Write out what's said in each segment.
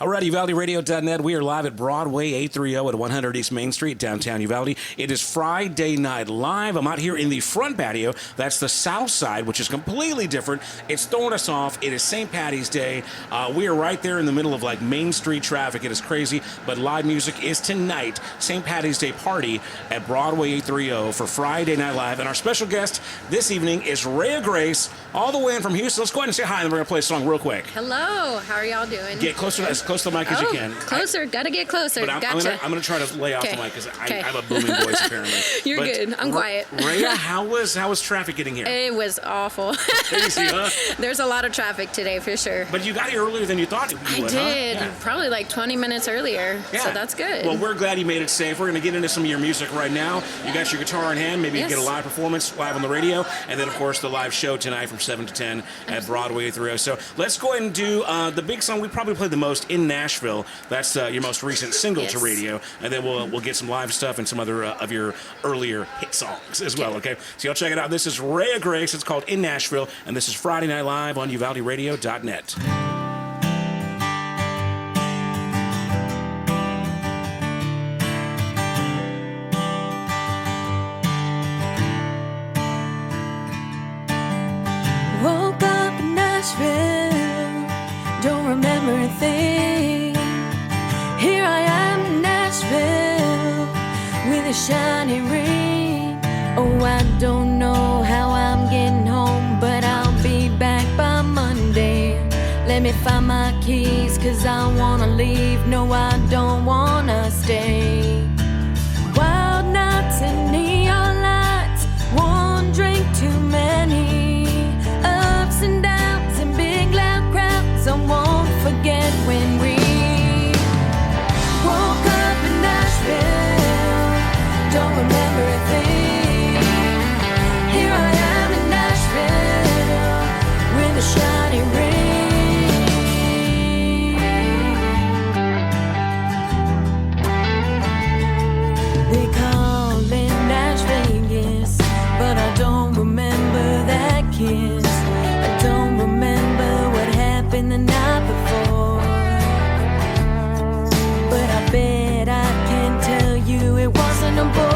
Alrighty, UvaldeRadio.net. We are live at Broadway 830 at 100 East Main Street, downtown Uvalde. It is Friday Night Live. I'm out here in the front patio. That's the south side, which is completely different. It's throwing us off. It is St. Patty's Day. We are right there in the middle of like Main Street traffic. It is crazy, but live music is tonight. St. Patty's Day party at Broadway 830 for Friday Night Live. And our special guest this evening is Rayah Grace, all the way in from Houston. Let's go ahead and say hi, and then we're going to play a song real quick. Hello. How are y'all doing? Get closer to the mic as you can. Closer. Gotta get closer. But I'm going to try to lay off the mic because I have a booming voice apparently. You're good. I'm quiet. Rayah, how was traffic getting here? It was awful. Crazy, huh? There's a lot of traffic today for sure. But you got here earlier than you thought you would, I did. Huh? Yeah. Probably like 20 minutes earlier. Yeah. So that's good. Well, we're glad you made it safe. We're going to get into some of your music right now. You got your guitar in hand. Maybe you get a live performance live on the radio. And then, of course, the live show tonight from 7 to 10 at Broadway 830. So let's go ahead and do the big song we probably played the most in Nashville. That's your most recent single to radio. And then we'll get some live stuff and some other of your earlier hit songs as well, okay? So y'all check it out. This is Rayah Grace. It's called In Nashville. And this is Friday Night Live on UvaldeRadio.net. Woke up in Nashville, don't remember a thing. Here I am in Nashville with a shiny ring. Oh, I don't know how I'm getting home, but I'll be back by Monday. Let me find my keys, 'cause I wanna leave. No, I don't wanna stay. Wild nights and neon lights, one drink too many. Ups and downs and big loud crowds, I won't forget when we woke up in Nashville, don't remember a thing. Here I am in Nashville with a shiny ring. They call it Las Vegas, but I don't remember that kiss. I don't remember what happened the night before, but I bet I can tell you it wasn't a bore.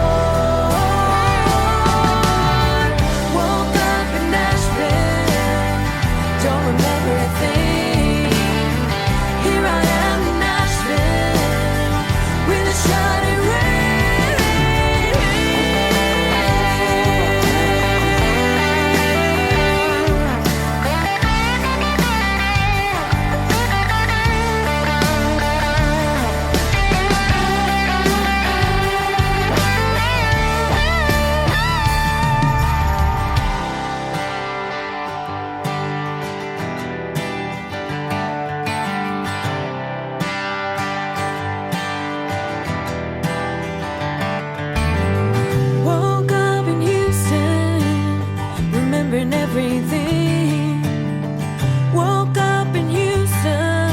Woke up in Nashville, don't remember a thing. Here I am in Nashville with a shiny ring. Woke up in Houston, remembering everything. Woke up in Houston,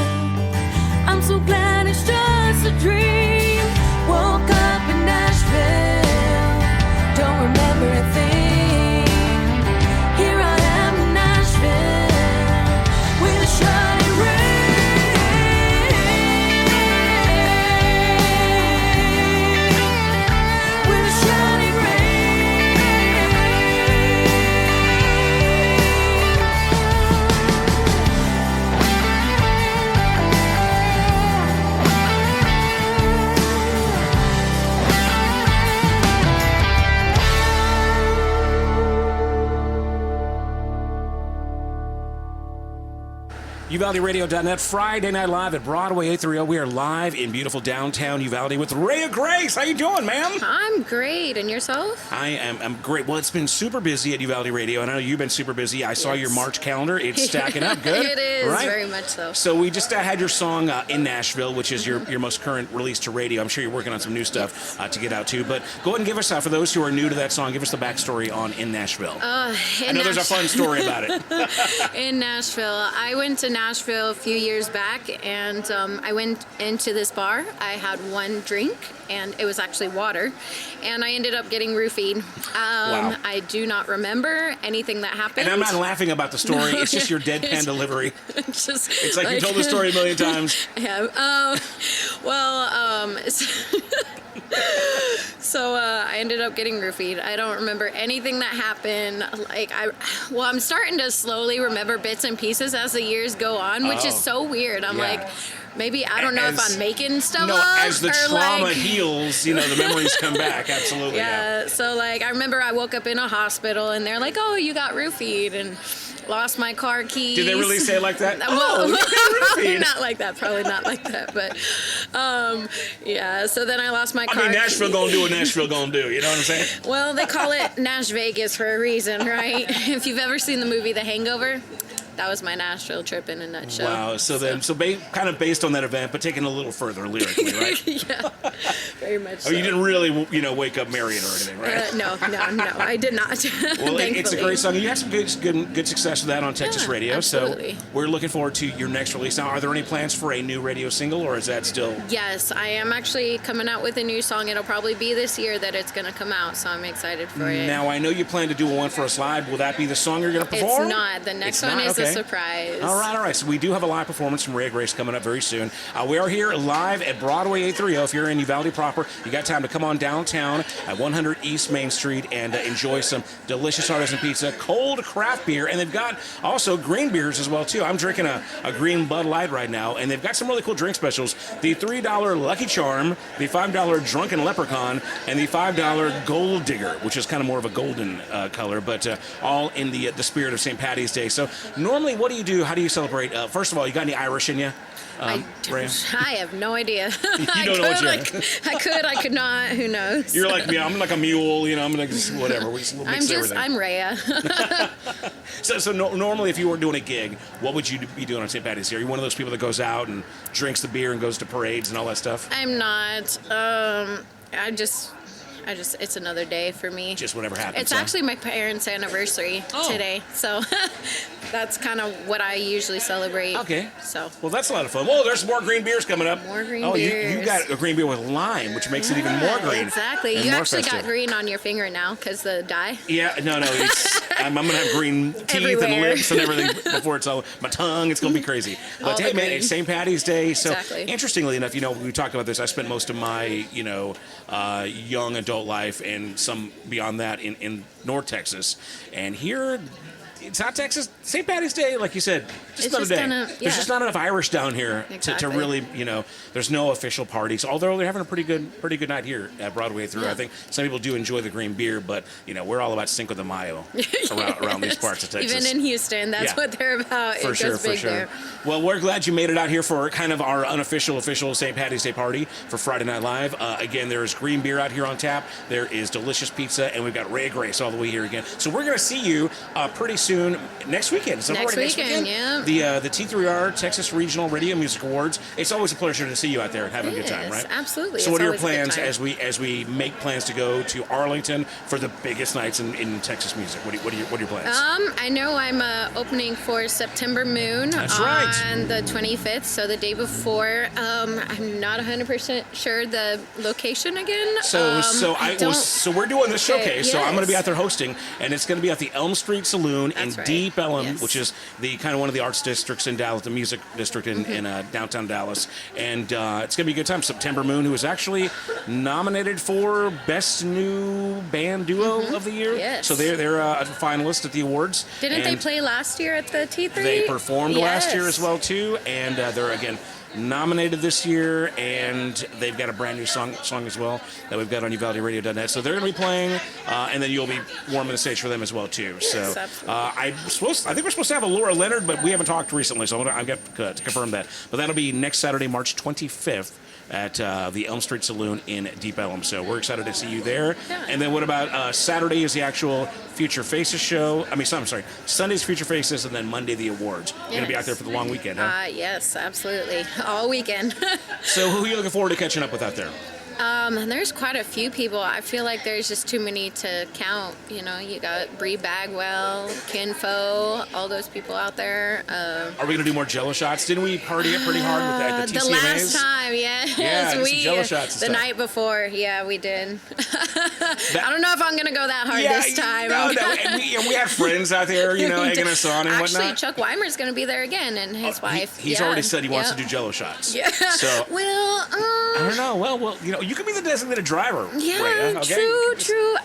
I'm so glad it's just a dream. Woke up in Nashville, don't remember a thing. Here I am in Nashville with a shiny ring. With a shiny UvaldeRadio.net, Friday Night Live at Broadway 830. We are live in beautiful downtown Uvalde with Rayah Grace. How you doing, ma'am? I'm great. And yourself? I'm great. Well, it's been super busy at Uvalde Radio, and I know you've been super busy. I saw your March calendar. It's stacking up good. It is, right? very much so. So we just had your song In Nashville, which is your most current release to radio. I'm sure you're working on some new stuff to get out too. But go ahead and give us, for those who are new to that song, give us the backstory on In Nashville. I know there's a fun story about it. In Nashville, I went to Nashville Nashville a few years back, and I went into this bar. I had one drink, and it was actually water, and I ended up getting roofied. Wow. I do not remember anything that happened. And I'm not laughing about the story. It's just your deadpan delivery. It's like you told the story a million times. Yeah. So I ended up getting roofied. I don't remember anything that happened. I'm starting to slowly remember bits and pieces as the years go on, which is so weird. I'm like, maybe I don't know if I'm making stuff up. As the trauma heals, the memories come back. Absolutely. Yeah. So I remember I woke up in a hospital, and they're like, "Oh, you got roofied," and lost my car keys. Did they really say it like that? Well, not like that. Probably not like that. But yeah. So then I lost my car. Nashville gonna do what Nashville gonna do. You know what I'm saying? Well, they call it Nash Vegas for a reason, right? If you've ever seen the movie The Hangover, that was my Nashville trip in a nutshell. Wow. So kind of based on that event, but taken a little further lyrically, right? Yeah. Very much. Oh, you didn't really, wake up married or anything, right? No, I did not. Well, it's a great song. You had some good success with that on Texas radio. Absolutely. So we're looking forward to your next release. Now, are there any plans for a new radio single, or is that still? Yes, I am actually coming out with a new song. It'll probably be this year that it's going to come out, so I'm excited for it. Now, I know you plan to do one for us live. Will that be the song you're going to perform? It's not. The next one is a surprise. All right. So we do have a live performance from Rayah Grace coming up very soon. We are here live at Broadway 830. If you're in Uvalde proper, you got time to come on downtown at 100 East Main Street and enjoy some delicious artisan pizza, cold craft beer, and they've got also green beers as well, too. I'm drinking a green Bud Light right now, and they've got some really cool drink specials. The $3 Lucky Charm, the $5 Drunken Leprechaun, and the $5 Gold Digger, which is kind of more of a golden color, but all in the spirit of St. Patty's Day. So normally, what do you do? How do you celebrate? First of all, you got any Irish in you? I have no idea. You don't know what you're I could not. Who knows? You're like me. I'm like a mule. I'm gonna just whatever. We'll mix everything. I'm Rayah. So normally, if you were doing a gig, what would you be doing on St. Patty's Day? Are you one of those people that goes out and drinks the beer and goes to parades and all that stuff? I'm not. It's another day for me. Just whatever happens. It's actually my parents' anniversary today, so that's kind of what I usually celebrate. Okay. So. Well, that's a lot of fun. Whoa, there's more green beers coming up. More green beers. Oh, you got a green beer with lime, which makes it even more green. Exactly. You actually got green on your finger now because the dye. Yeah. No. I'm gonna have green teeth everywhere. and lips and everything before it's all my tongue. It's gonna be crazy. But hey, man, it's St. Patty's Day. So interestingly enough, we talked about this. I spent most of my young adult life and some beyond that in North Texas, and here it's not Texas. St. Patty's Day, like you said, just another day. There's just not enough Irish down here to really, there's no official parties. Although they're having a pretty good night here at Broadway through. I think some people do enjoy the green beer, but we're all about Cinco de Mayo around these parts of Texas. Even in Houston, that's what they're about. For sure. There. Well, we're glad you made it out here for kind of our unofficial St. Patty's Day party for Friday Night Live. Again, there's green beer out here on tap. There is delicious pizza, and we've got Rayah Grace all the way here again. So we're going to see you pretty soon. Next weekend. Next weekend, yeah. The T3R Texas Regional Radio Music Awards. It's always a pleasure to see you out there and having a good time, right? Absolutely. So what are your plans as we make plans to go to Arlington for the biggest nights in Texas music? What are your plans? I know I'm opening for September Moon on the 25th, so the day before. I'm not 100% sure the location again. So we're doing this showcase. So I'm going to be out there hosting, and it's going to be at the Elm Street Saloon in Deep Ellum, which is the kind of one of the arts districts in Dallas, the music district in downtown Dallas, and it's going to be a good time. September Moon, who was actually nominated for Best New Band Duo of the Year. Yes. So they're a finalist at the awards. Didn't they play last year at the T3? They performed last year as well too, and they're again nominated this year, and they've got a brand new song as well that we've got on UvaldeRadio.net. So they're going to be playing, and then you'll be warming the stage for them as well too. Yes, so I think we're supposed to have a Laura Leonard, but we haven't talked recently, so I've got to confirm that. But that'll be next Saturday, March 25th. At the Elm Street Saloon in Deep Ellum. So we're excited to see you there. Yeah. And then what about Saturday is the actual Future Faces show. Sunday's Future Faces, and then Monday the awards. You're going to be out there for the long weekend, huh? Yes, absolutely. All weekend. So who are you looking forward to catching up with out there? There's quite a few people. I feel like there's just too many to count. You know, you got Bree Bagwell, Kinfo, all those people out there. Are we gonna do more Jello shots? Didn't we party it pretty hard with at the TCMAs? The last time, yes. Yeah, some Jello shots. The night before, yeah, we did. I don't know if I'm gonna go that hard this time. No, and we have friends out there, you know, egging us on and whatnot. Actually, Chuck Weimer's gonna be there again, and his wife. He's already said he wants to do Jello shots. Yeah. So well, I don't know. Well, you know, you can be the designated driver. Yeah, Rayah, okay? true.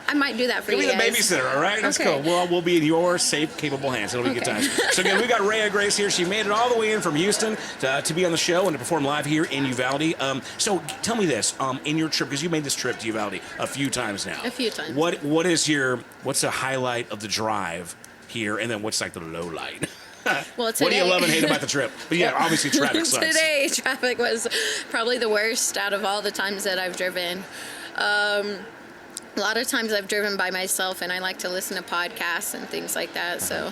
I might do that for you guys. Be the babysitter, all right? That's cool. Well, we'll be in your safe, capable hands. It'll be good times. So again, we've got Rayah Grace here. She made it all the way in from Houston to be on the show and to perform live here in Uvalde. So tell me this, in your trip, because you made this trip to Uvalde a few times now. A few times. What's the highlight of the drive here, and then what's like the low light? Well, today, what do you love and hate about the trip? But yeah, obviously traffic sucks. Today, traffic was probably the worst out of all the times that I've driven. A lot of times I've driven by myself, and I like to listen to podcasts and things like that. So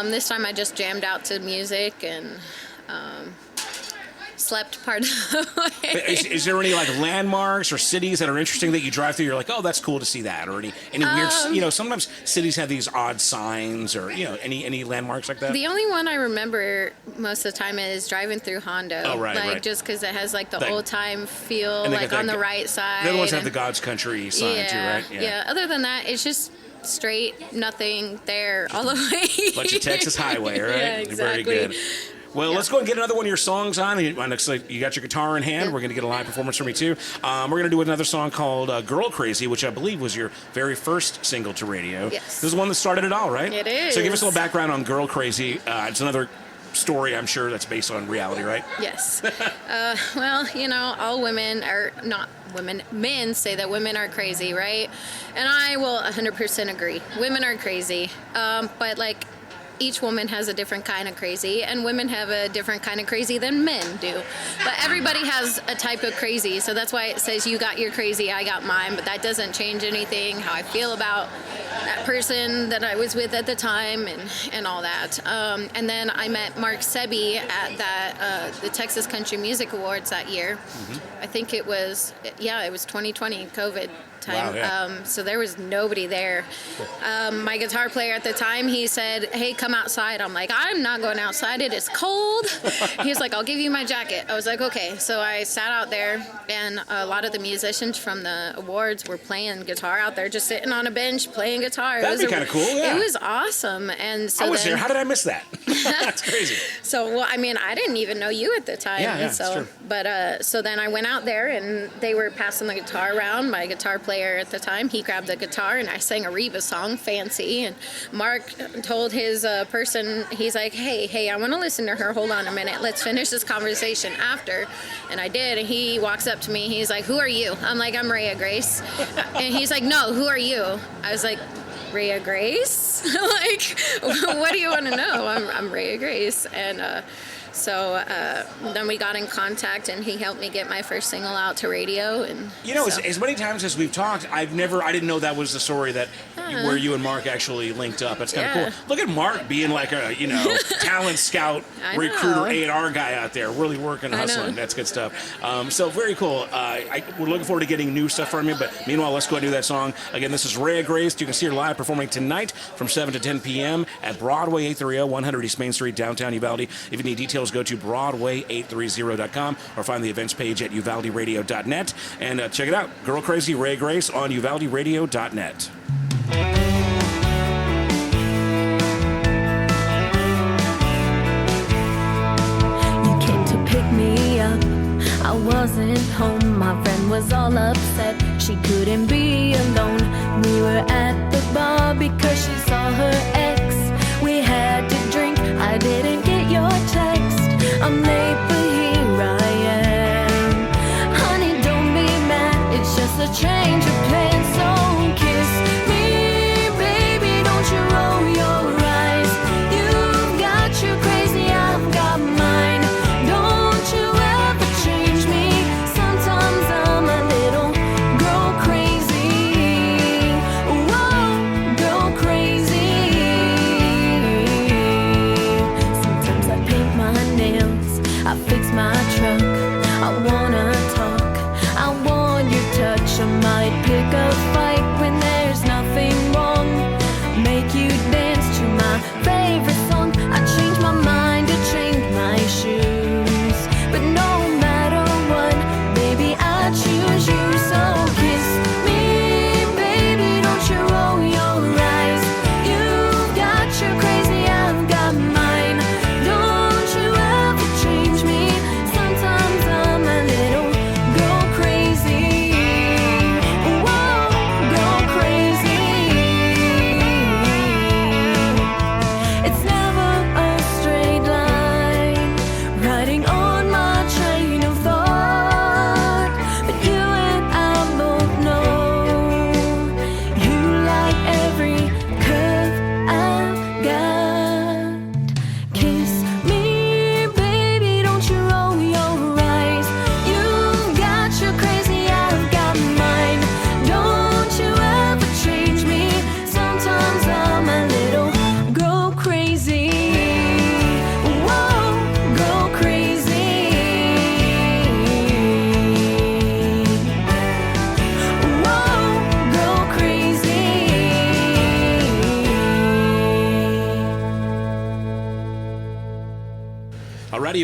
this time I just jammed out to music and slept part of the way. Is there any like landmarks or cities that are interesting that you drive through? You're like, oh, that's cool to see that, or any weird, you know, sometimes cities have these odd signs, or you know, any landmarks like that. The only one I remember most of the time is driving through Hondo. Oh, right. Just because it has like the old time feel, like on the right side. The other ones have the God's Country sign too, right? Yeah. Other than that, it's just straight, nothing there all the way. Bunch of Texas highway, right? Yeah, exactly. Very good. Well, let's go and get another one of your songs on. You got your guitar in hand. We're going to get a live performance from you, too. We're going to do another song called Girl Crazy, which I believe was your very first single to radio. Yes. This is the one that started it all, right? It is. So give us a little background on Girl Crazy. It's another story, I'm sure, that's based on reality, right? Yes. Well, you know, all women are not women. Men say that women are crazy, right? And I will 100% agree. Women are crazy. But, like, each woman has a different kind of crazy, and women have a different kind of crazy than men do. But everybody has a type of crazy, so that's why it says you got your crazy, I got mine, but that doesn't change anything, how I feel about that person that I was with at the time and all that. And then I met Mark Sebi at the Texas Country Music Awards that year. Mm-hmm. I think it was 2020, COVID time. Wow, yeah. So there was nobody there. My guitar player at the time, he said, hey, come outside. I'm like, I'm not going outside. It is cold. He's like, I'll give you my jacket. I was like, okay. So I sat out there, and a lot of the musicians from the awards were playing guitar out there, just sitting on a bench playing guitar. That'd be kind of cool, yeah. It was awesome. And so I was there. How did I miss that? That's crazy. So, well, I mean, I didn't even know you at the time. Yeah, so, that's true. But so then I went out there, and they were passing the guitar around. My guitar player at the time, he grabbed the guitar, and I sang a Reba song, Fancy. And Mark told his person, he's like, hey, I want to listen to her. Hold on a minute. Let's finish this conversation after. And I did. And he walks up to me. He's like, who are you? I'm like, I'm Rayah Grace. And he's like, no, who are you? I was like, Rayah Grace? Like, what do you want to know? I'm Rayah Grace. And so then we got in contact, and he helped me get my first single out to radio. And you know, as many times as we've talked, I didn't know that was the story that where you and Mark actually linked up. That's kind of cool. Look at Mark being like a talent scout, recruiter, A&R guy out there, really working, hustling. That's good stuff. So very cool. We're looking forward to getting new stuff from you. But meanwhile, let's go and do that song again. This is Rayah Grace. You can see her live performing tonight from 7 to 10 p.m. at Broadway 830, 100 East Main Street, downtown Uvalde. If you need details, go to Broadway830.com or find the events page at uvalderadio.net and check it out. Girl Crazy, Rayah Grace on uvalderadio.net. You came to pick me up. I wasn't home. My friend was all upset. She couldn't be alone. We were at the bar because she saw her ex. We had to drink. I didn't get your text. I'm late, but here I am. Honey, don't be mad. It's just a change of plans. So kiss me, baby. Don't you roll your eyes. You've got your crazy, I've got mine. Don't you ever change me. Sometimes I'm a little girl crazy.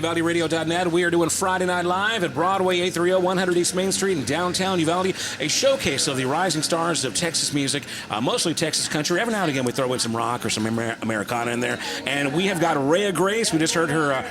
UvaldeRadio.net. We are doing Friday Night Live at Broadway, 830 100 East Main Street in downtown Uvalde, a showcase of the rising stars of Texas music, mostly Texas country. Every now and again we throw in some rock or some Americana in there. And we have got Rayah Grace. We just heard her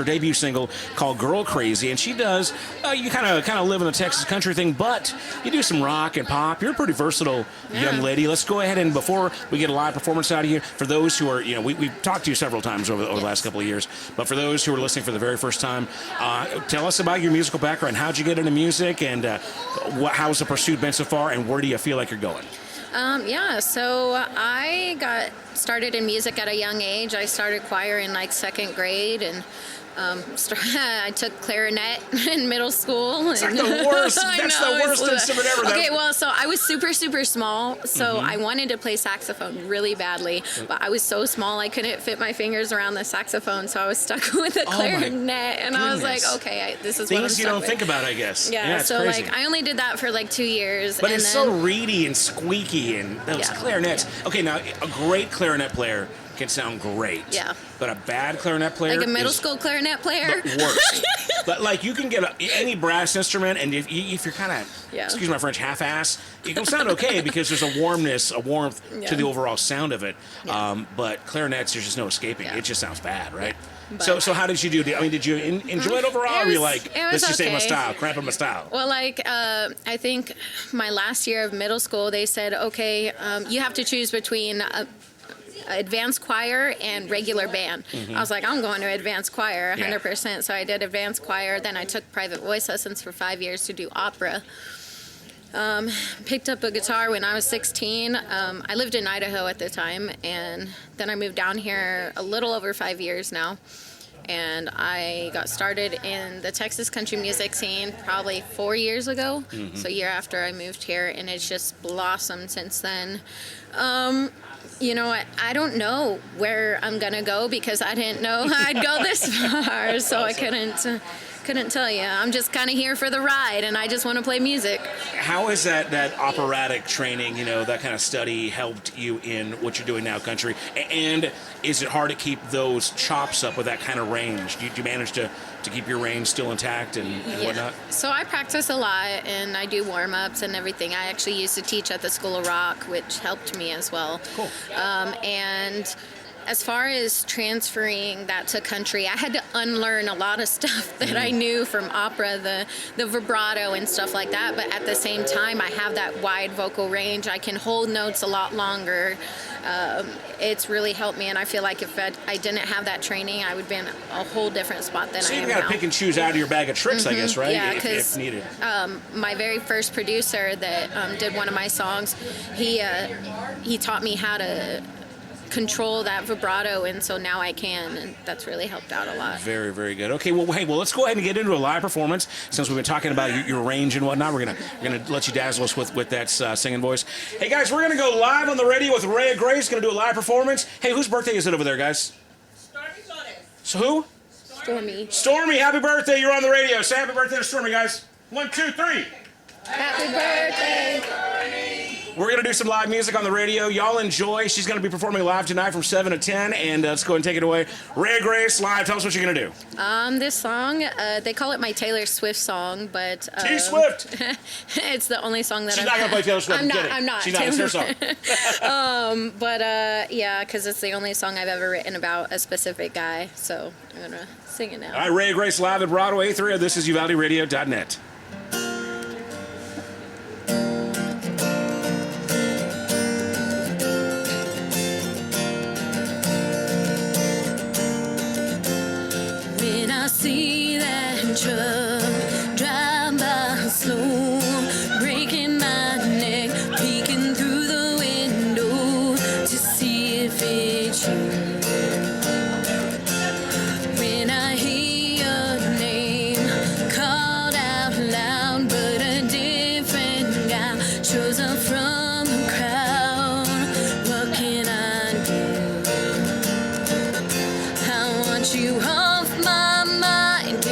debut single called Girl Crazy. And she does, you kind of live in the Texas country thing, but you do some rock and pop. You're a pretty versatile young lady. Let's go ahead and before we get a live performance out of you, for those who are, we've talked to you several times over the last couple of years, but for those who are listening for the very first time, tell us about your musical background. How'd you get into music, and how's the pursuit been so far, and where do you feel like you're going? So I got started in music at a young age. I started choir in like second grade, and I took clarinet in middle school. It's like the worst. That's the worst instrument ever. Okay, well, so I was super, super small, so I wanted to play saxophone really badly, but I was so small I couldn't fit my fingers around the saxophone, so I was stuck with the clarinet, and I was like, okay, this is what I'm things you don't think about, I guess. Yeah, so crazy. like I only did that for like 2 years. But it's so reedy and squeaky, and those clarinets. Yeah. Okay, now a great clarinet player can sound great. Yeah. But a bad clarinet player, like a middle school clarinet player, worse. But like you can get any brass instrument, and if you're kind of, excuse my French, half-ass, it can sound okay because there's a warmth to the overall sound of it. Yeah. But clarinets, there's just no escaping. It just sounds bad, right? Yeah. So how did you do? I mean, did you enjoy it overall? Or were you like, let's just say my style, cramp up my style? Well, like I think my last year of middle school, they said, okay, you have to choose between advanced choir and regular band. I was like, I'm going to advanced choir 100%. So I did advanced choir. Then I took private voice lessons for 5 years to do opera. Picked up a guitar when I was 16. I lived in Idaho at the time, and then I moved down here a little over 5 years now. And I got started in the Texas country music scene probably 4 years ago. So a year after I moved here, and it's just blossomed since then. I don't know where I'm gonna go because I didn't know I'd go this far, so I couldn't tell you. I'm just kind of here for the ride, and I just want to play music. How has that operatic training, that kind of study helped you in what you're doing now, country? And is it hard to keep those chops up with that kind of range? Do you manage to keep your range still intact and whatnot? So I practice a lot, and I do warm-ups and everything. I actually used to teach at the School of Rock, which helped me as well. Cool. And as far as transferring that to country, I had to unlearn a lot of stuff that I knew from opera, the vibrato and stuff like that. But at the same time, I have that wide vocal range. I can hold notes a lot longer. It's really helped me, and I feel like if I didn't have that training, I would be in a whole different spot than I am now. So you got to pick and choose out of your bag of tricks, I guess, right? Yeah, if needed. My very first producer that did one of my songs, he taught me how to control that vibrato, and so now I can, and that's really helped out a lot. Very, very good. Okay, well, let's go ahead and get into a live performance. Since we've been talking about your range and whatnot, we're gonna let you dazzle us with that singing voice. Hey guys, we're gonna go live on the radio with Rayah Grace. Gonna do a live performance. Hey, whose birthday is it over there, guys? Stormy's on it. So who? Stormy, happy birthday! You're on the radio. Say happy birthday to Stormy, guys. 1, 2, 3. Happy birthday. We're going to do some live music on the radio. Y'all enjoy. She's going to be performing live tonight from 7 to 10. And let's go ahead and take it away. Rayah Grace, live. Tell us what you're going to do. This song, they call it my Taylor Swift song, but... T-Swift! It's the only song that She's not going to play Taylor Swift. I'm not. She's not. It's her song. Yeah, because it's the only song I've ever written about a specific guy. So I'm going to sing it now. All right, Rayah Grace live at Broadway, 830. This is UvaldeRadio.net. See that truck drive by slow, breaking my neck, peeking through the window to see if it's you. When I hear your name called out loud, but a different guy shows up from the crowd, what can I do? I want you off my mind,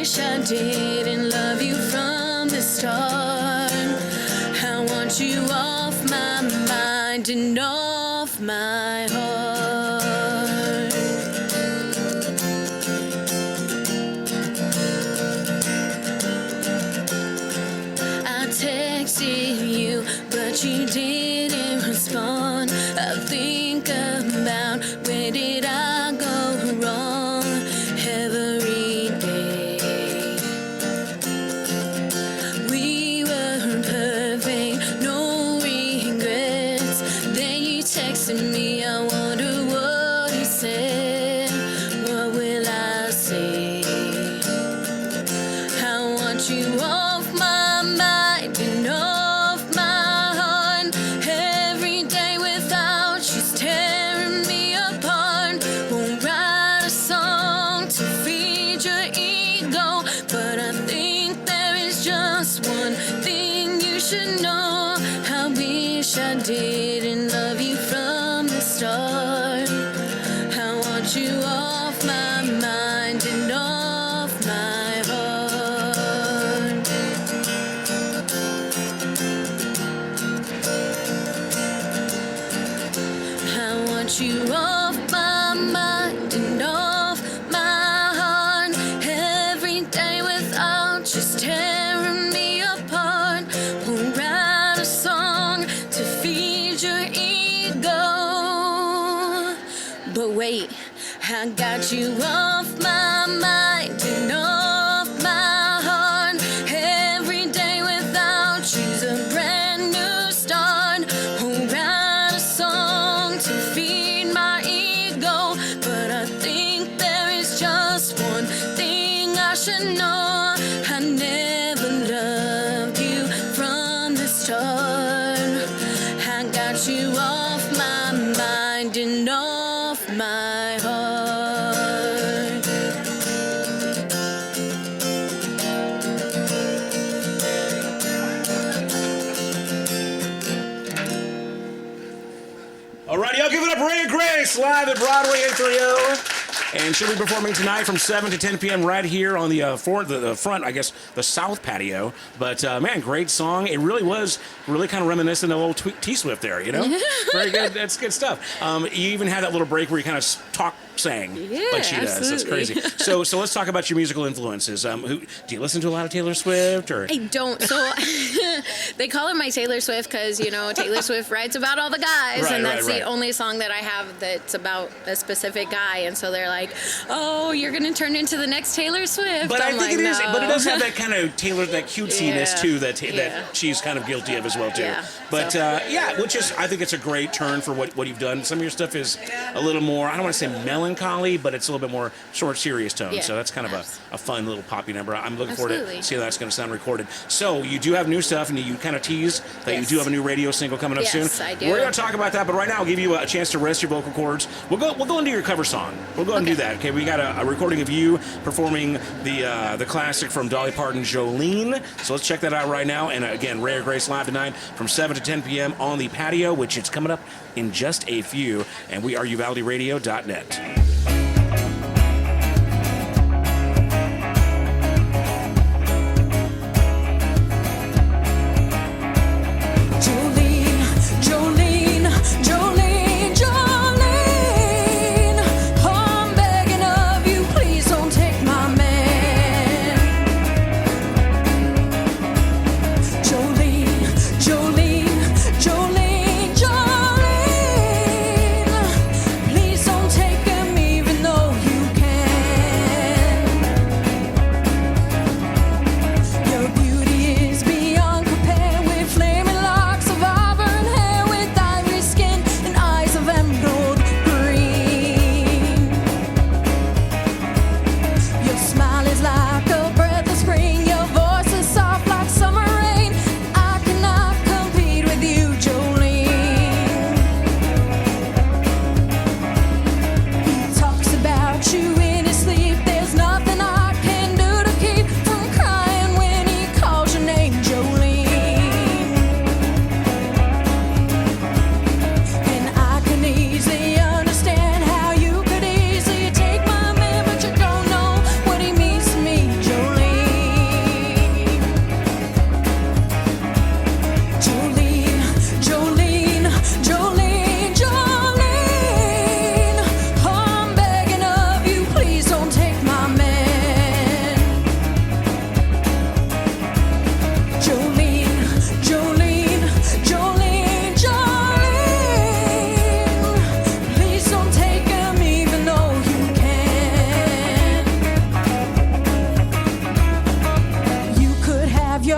wish I didn't love you from the start. I want you off my mind and off my heart. I texted you, but you didn't respond. I think about where did I go wrong every day. We were perfect, no regrets. Then you texted me, I wonder what you said. What will I say? I want you off my mind and off my heart. Every day without you's tearing me apart. Won't write a song to feed your ego, but I think there is just one thing you should know. I wish I didn't love you from the start. I want you off my mind and off my heart. I want you off my mind and off my heart. Every day without just tearing me apart. Won't write a song to feed your ego. But wait, I got you off my mind and off my heart. Every day without you's a brand new start. Won't write a song to feed my ego, but I think there is just one thing I should know. I never loved you from the start. I got you off my mind and off my heart. All right, y'all give it up, Rayah Grace, live at Broadway 830. And she'll be performing tonight from 7 to 10 p.m. right here on the front, I guess, the south patio. But, man, great song. It really was kind of reminiscent of a little T-Swift there, you know? Very good. That's good stuff. You even had that little break where you kind of sang like she does. That's crazy. So let's talk about your musical influences. Do you listen to a lot of Taylor Swift? Or I don't. So they call it my Taylor Swift because, you know, Taylor Swift writes about all the guys. Right, and that's right. the only song that I have that's about a specific guy. And so they're like, oh, you're going to turn into the next Taylor Swift. But I'm I think like, it is. no. But it does have that kind of Taylor, that cutesiness too, that Yeah. she's kind of guilty of as well too. Yeah. But which is, I think it's a great turn for what you've done. Some of your stuff is a little more, I don't want to say melancholy, but it's a little bit more short, serious tone. Yeah. So that's kind of a fun little poppy number. I'm looking forward to Absolutely. seeing how that's going to sound recorded. So you do have new stuff, and you kind of tease that you do have a new radio single coming up soon. Yes, I do. We're going to talk about that, but right now I'll give you a chance to rest your vocal cords. We'll go into your cover song. We'll go and do that. Okay, we got a recording of you performing the classic from Dolly Parton, Jolene. So let's check that out right now. And again, Rayah Grace live tonight from 7 to 10 p.m. on the patio, which is coming up in just a few. And we are UvaldeRadio.net. Please don't take him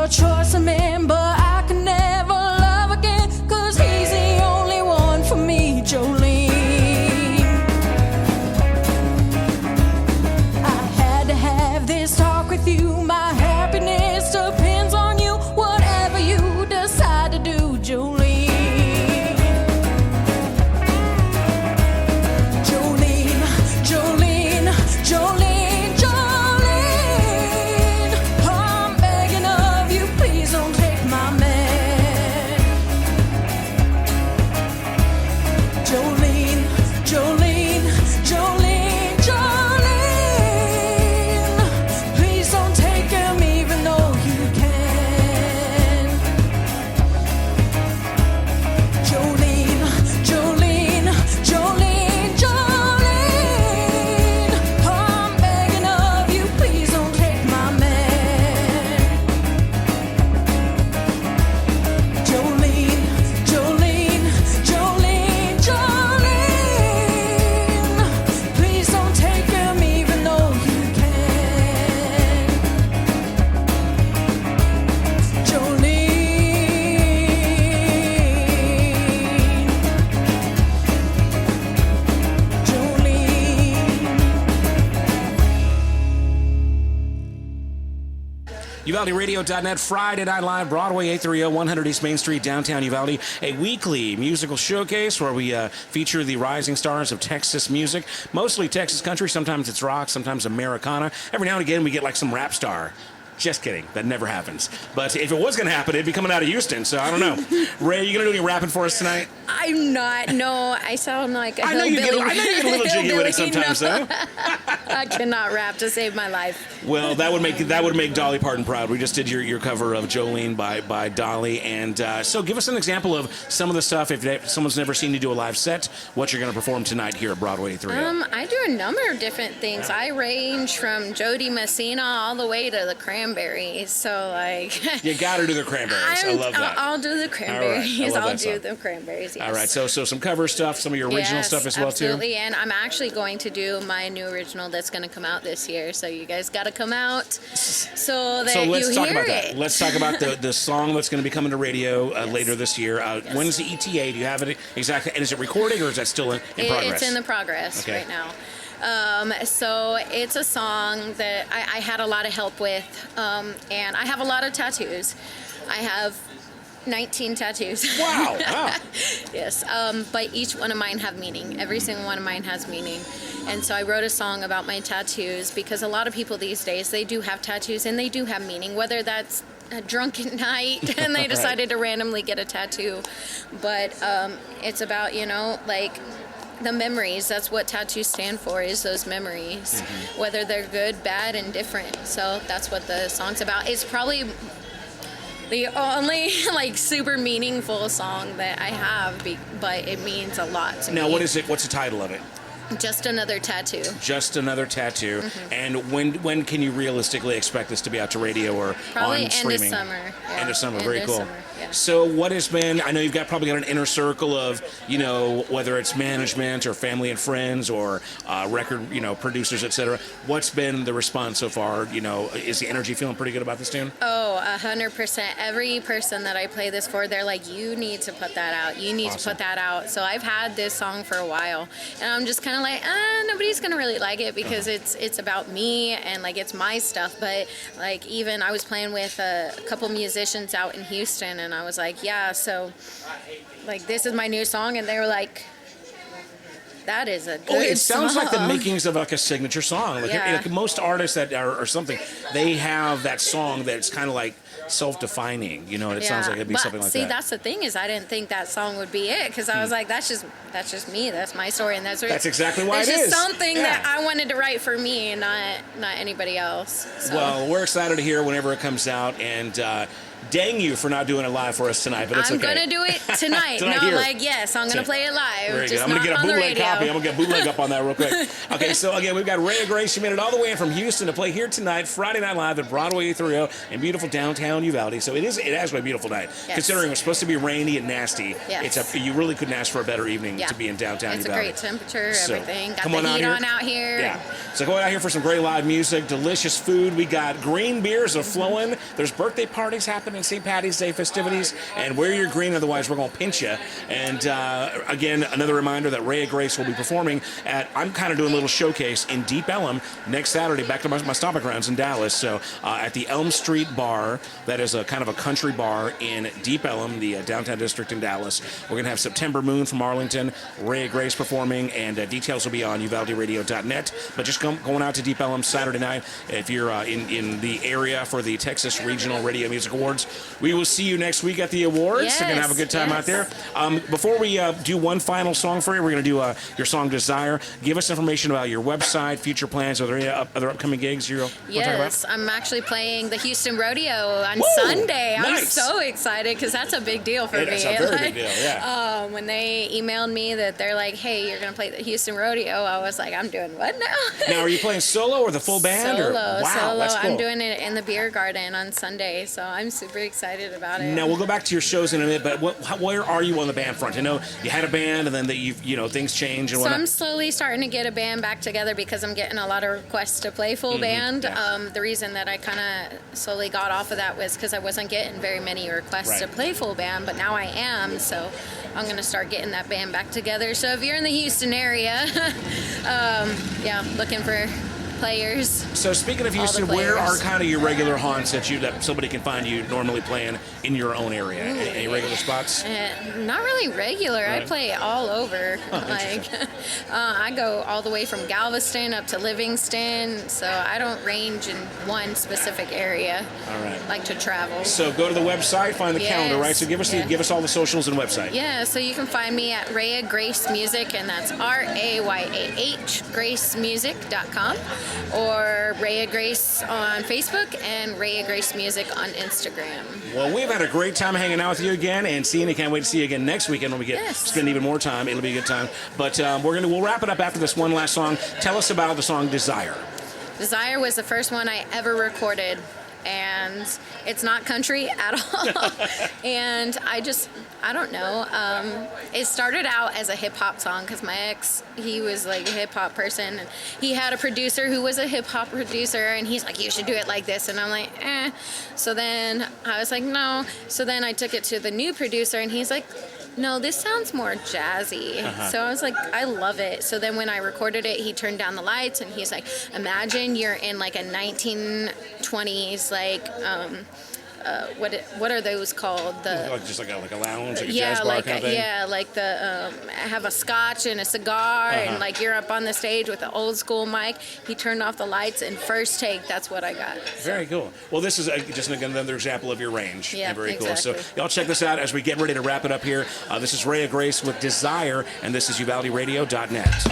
a choice of men, but I can never love again, 'cause he's the only one for me, Jolene. I had to have this talk with you. My happiness depends on you, whatever you decide to do, Jolene. Jolene, Jolene, Jolene, Jolene, I'm begging of you, please don't take my man. Jolene, Jolene, Jolene, Jolene, please don't take him even though you can. Jolene, Jolene, Jolene, Jolene, I'm begging of you, please don't take my man. Jolene, Jolene, Jolene, Jolene, please don't take him even though you can. Jolene, UvaldeRadio.net, Friday Night Live, Broadway, 830, 100 East Main Street, downtown Uvalde. A weekly musical showcase where we feature the rising stars of Texas music. Mostly Texas country. Sometimes it's rock, sometimes Americana. Every now and again, we get like some rap star. Just kidding. That never happens. But if it was going to happen, it'd be coming out of Houston, so I don't know. Ray, you going to do any rapping for us tonight? I'm not. No, I sound like a I know you get hillbilly. a little jiggy with it sometimes, though. I cannot rap to save my life. Well, that would make Dolly Parton proud. We just did your cover of Jolene by Dolly, and so give us an example of some of the stuff. If someone's never seen you do a live set, what you're going to perform tonight here at Broadway 830. I do a number of different things. I range from Jody Messina all the way to the Cranberries. So like, you got to do the Cranberries. I love that. I'll do the Cranberries. All right. I'll do the Cranberries. Yes. All right. So some cover stuff, some of your original stuff as well absolutely. too. And I'm actually going to do my new original that's going to come out this year. So you guys got to come out so that let's you talk hear about it. that. Let's talk about the song that's going to be coming to radio later this year. When's the ETA? Do you have it exactly? And is it recording or is that still in progress? It's in the progress right now. So it's a song that I had a lot of help with, and I have a lot of tattoos. I have 19 tattoos. Wow. Yes, but each one of mine have meaning. Every single one of mine has meaning. And so I wrote a song about my tattoos because a lot of people these days, they do have tattoos and they do have meaning, whether that's a drunken night and they decided to randomly get a tattoo. But it's about, like the memories. That's what tattoos stand for, is those memories, whether they're good, bad, and different. So that's what the song's about. It's probably the only like super meaningful song that I have, but it means a lot to me. Now, what is it? What's the title of it? Just Another Tattoo. Just Another Tattoo. And when can you realistically expect this to be out to radio or probably on streaming? End of summer. Yeah. End of summer. Very cool. Summer, yeah. So what has been, I know you've probably got an inner circle of, whether it's management or family and friends or record, producers, etc. What's been the response so far? Is the energy feeling pretty good about this tune? Oh, 100%. Every person that I play this for, they're like, you need to put that out. You need to put that out. So I've had this song for a while, and I'm just kind of like, nobody's gonna really like it because it's about me and like it's my stuff. But like, even I was playing with a couple musicians out in Houston, and I was like, yeah, so like this is my new song, and they were like, that is a good it sounds song. like the makings of like a signature song. Like most artists that are or something, they have that song that's kind of like self-defining, and it sounds like it'd be something like that. See, that's the thing, is I didn't think that song would be it, because I was like, that's just me, that's my story, and that's exactly why it is. It's just something that I wanted to write for me, and not anybody else. So. Well, we're excited to hear whenever it comes out, and dang you for not doing it live for us tonight, but it's I'm okay. gonna do it tonight. Tonight no, here. like yes, I'm gonna play it live. Very good. Just I'm gonna not get a on the bootleg radio. copy. I'm gonna get bootleg up on that real quick. Okay, so again, we've got Rayah Grace. She made it all the way in from Houston to play here tonight, Friday Night Live at Broadway 830 in beautiful downtown Uvalde. So it has been a beautiful night, Yes. considering it was supposed to be rainy and nasty. Yes. You really couldn't ask for a better evening Yeah. to be in downtown It's a Uvalde. great temperature, So, everything. Got come the on out heat here. on out here. Yeah. So go out here for some great live music, delicious food. We got green beers are flowing. There's birthday parties happening, St. Patty's Day festivities, and wear your green, otherwise we're going to pinch you. And again, another reminder that Rayah Grace will be performing at, I'm kind of doing a little showcase in Deep Ellum next Saturday, back to my stomping grounds in Dallas. So at the Elm Street Bar, that is a kind of a country bar in Deep Ellum, the downtown district in Dallas. We're going to have September Moon from Arlington, Rayah Grace performing, and details will be on uvalderadio.net. But just going out to Deep Ellum Saturday night if you're in the area for the Texas Regional Radio Music Awards. We will see you next week at the awards. Yes, We're going to have a good time yes. out there. Before we do one final song for you, we're going to do your song Desire. Give us information about your website, future plans. Are there any other upcoming gigs you're talking about? Yes, I'm actually playing the Houston Rodeo on Woo! Sunday. I'm Nice. so excited because that's a big deal for me. It's a very big deal, yeah. When they emailed me that they're like, "Hey, you're gonna play the Houston Rodeo," I was like, "I'm doing what now?" Now, are you playing solo or the full band? Solo, Wow, solo. that's cool. I'm doing it in the beer garden on Sunday, so I'm super excited about it. Now we'll go back to your shows in a minute, but where are you on the band front? I know you had a band, and then things change and So whatnot. I'm slowly starting to get a band back together because I'm getting a lot of requests to play full band. yeah. The reason that I kind of slowly got off of that was because I wasn't getting very many requests to Right. play full band, but now I am. So I'm going to start getting that band back together. So if you're in the Houston area, looking for players. So speaking of all the Houston, where are players. kind of your regular haunts that somebody can find you normally playing in your own area? Any regular spots? Not really regular. Right. I play all over. interesting. I go all the way from Galveston up to Livingston, so I don't range in one specific area. All right. I like to travel. So go to the website, find the Yes. calendar, right? So give us all the socials and website. Yeah, so you can find me at Rayah Grace Music, and that's RAYAH GraceMusic.com, or Rayah Grace on Facebook and Rayah Grace Music on Instagram. Well, we've had a great time hanging out with you again and seeing you. Can't wait to see you again next weekend when we spend even more time. It'll be a good time. But we'll wrap it up after this one last song. Tell us about the song Desire. Desire was the first one I ever recorded, and it's not country at all. And I don't know. It started out as a hip hop song because my ex, he was like a hip hop person, and he had a producer who was a hip hop producer, and he's like, "You should do it like this," and I'm like, "Eh." So then I was like, "No." So then I took it to the new producer, and he's like, "No, this sounds more jazzy." So I was like, I love it. So then when I recorded it, he turned down the lights, and he's like, imagine you're in like a 1920s, like, what are those called? Just like a lounge, like a jazz bar kind of thing? Like have a scotch and a cigar, and like you're up on the stage with the old school mic. He turned off the lights, and first take, that's what I got. Very cool. Well, this is just another example of your range. Yeah, Very exactly. cool. So y'all check this out as we get ready to wrap it up here. This is Rayah Grace with Desire, and this is uvalderadio.net.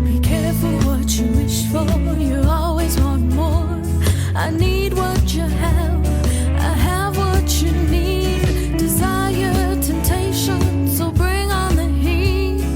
Be careful what you wish for, you always want more. I need what you have, I have what you need. Desire, temptation, so bring on the heat.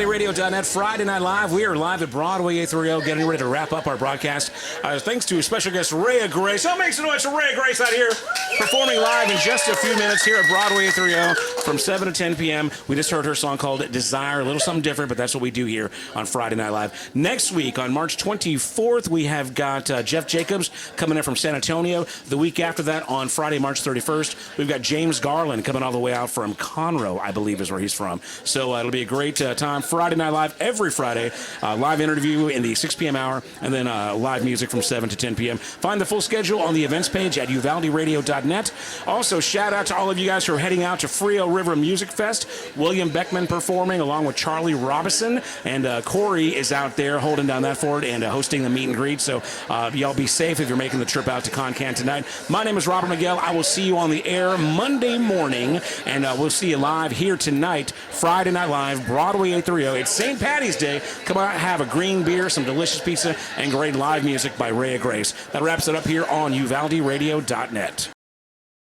UvaldeRadio.net, Friday Night Live. We are live at Broadway 830, getting ready to wrap up our broadcast. Thanks to special guest Rayah Grace. Oh, make some noise for Rayah Grace out here, performing live in just a few minutes here at Broadway 830 from 7 to 10 p.m. We just heard her song called Desire, a little something different, but that's what we do here on Friday Night Live. Next week, on March 24th, we have got Jeff Jacobs coming in from San Antonio. The week after that, on Friday, March 31st, we've got James Garland coming all the way out from Conroe, I believe is where he's from. So it'll be a great time. Friday Night Live every Friday. Live interview in the 6 p.m. hour, and then live music from 7 to 10 p.m. Find the full schedule on the events page at UvaldeRadio.net. Also, shout out to all of you guys who are heading out to Frio River Music Fest. William Beckman performing along with Charlie Robison, and Corey is out there holding down that fort and hosting the meet and greet. So y'all be safe if you're making the trip out to Concan tonight. My name is Robert Miguel. I will see you on the air Monday morning, and we'll see you live here tonight, Friday Night Live, Broadway 830. It's St. Patty's Day. Come out, have a green beer, some delicious pizza, and great live music by Rayah Grace. That wraps it up here on UvaldeRadio.net.